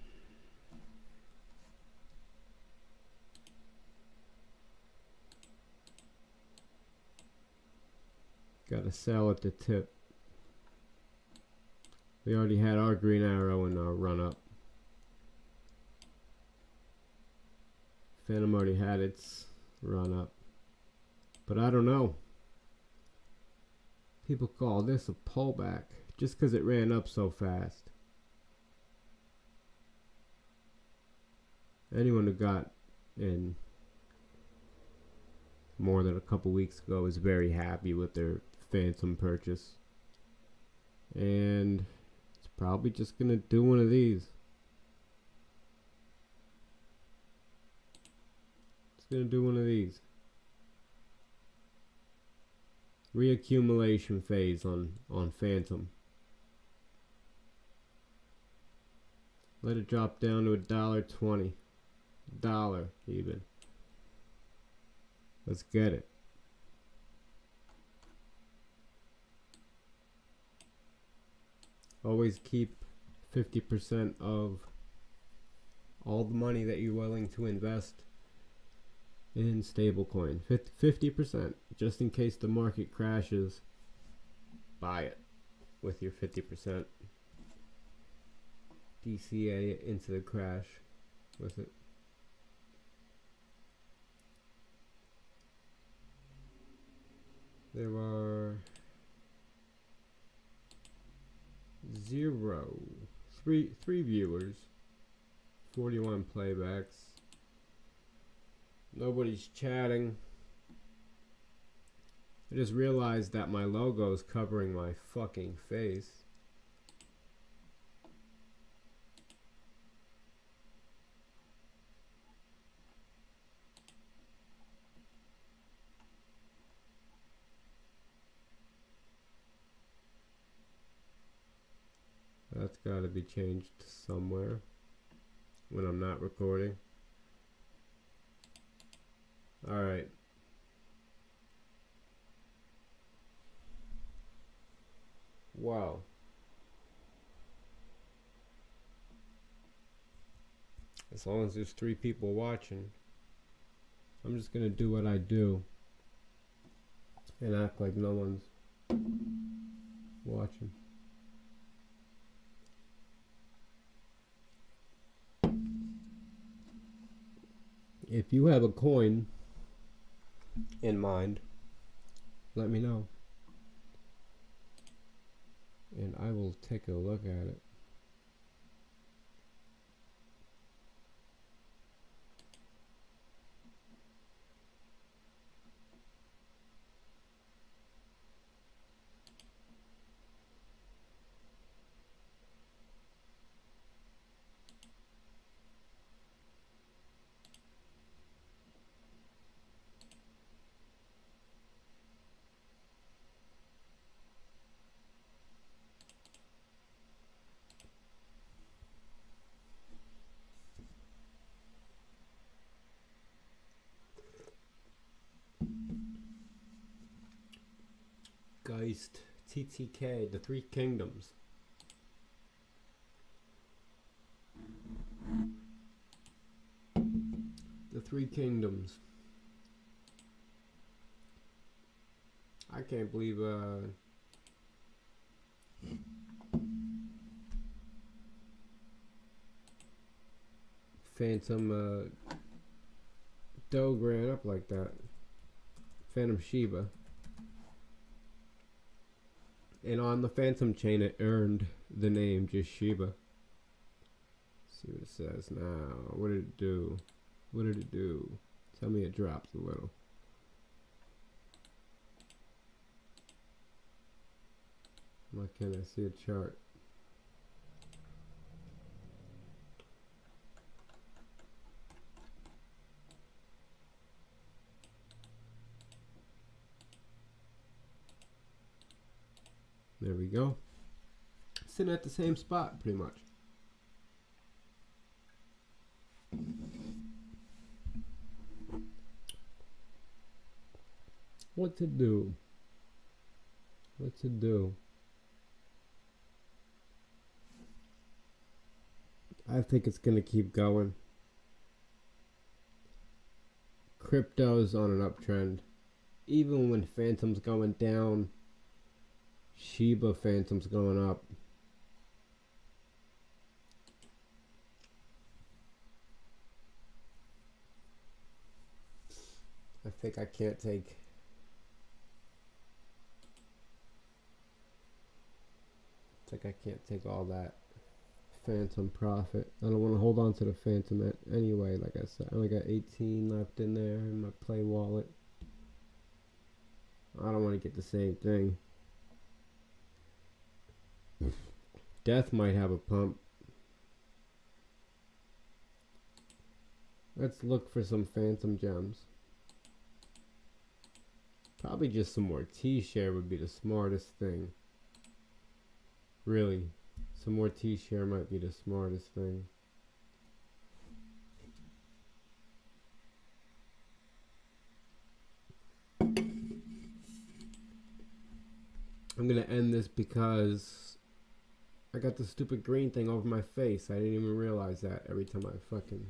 Speaker 2: Gotta sell at the tip. We already had our green arrow in our run up. Phantom already had its run up. But I don't know. People call this a pullback just because it ran up so fast. Anyone who got in more than a couple weeks ago is very happy with their Phantom purchase. And it's probably just going to do one of these. It's going to do one of these. Reaccumulation phase on Phantom. Let it drop down to $1.20. $1 even. Let's get it. Always keep 50% of all the money that you're willing to invest in stablecoin. 50%, just in case the market crashes. Buy it with your 50%. DCA into the crash with it. There are three viewers, 41 playbacks. Nobody's chatting. I just realized that my logo is covering my fucking face. That's got to be changed somewhere when I'm not recording. Alright. Wow. As long as there's 3 people watching, I'm just gonna do what I do and act like no one's watching. If you have a coin in mind, let me know. And I will take a look at it. released TTK, the Three Kingdoms. The Three Kingdoms. I can't believe Phantom Doge ran up like that. Phantom Shiba. And on the Phantom chain it earned the name just Shiba. Let's see what it says now. What did it do? What did it do? Tell me it drops a little. Why can't I see a chart? There we go. Sitting at the same spot pretty much. What to do? What to do? I think it's gonna keep going. Crypto's on an uptrend. Even when Phantom's going down, Shiba Phantom's going up. I think I can't take all that Phantom profit. I don't want to hold on to the Phantom anyway. Like I said, I only got 18 left in there in my Play wallet. I don't want to get the same thing. Death might have a pump. Let's look for some Phantom gems. Probably just some more T-share would be the smartest thing. Really, some more T-share might be the smartest thing. I'm gonna end this because I got the stupid green thing over my face. I didn't even realize that every time I fucking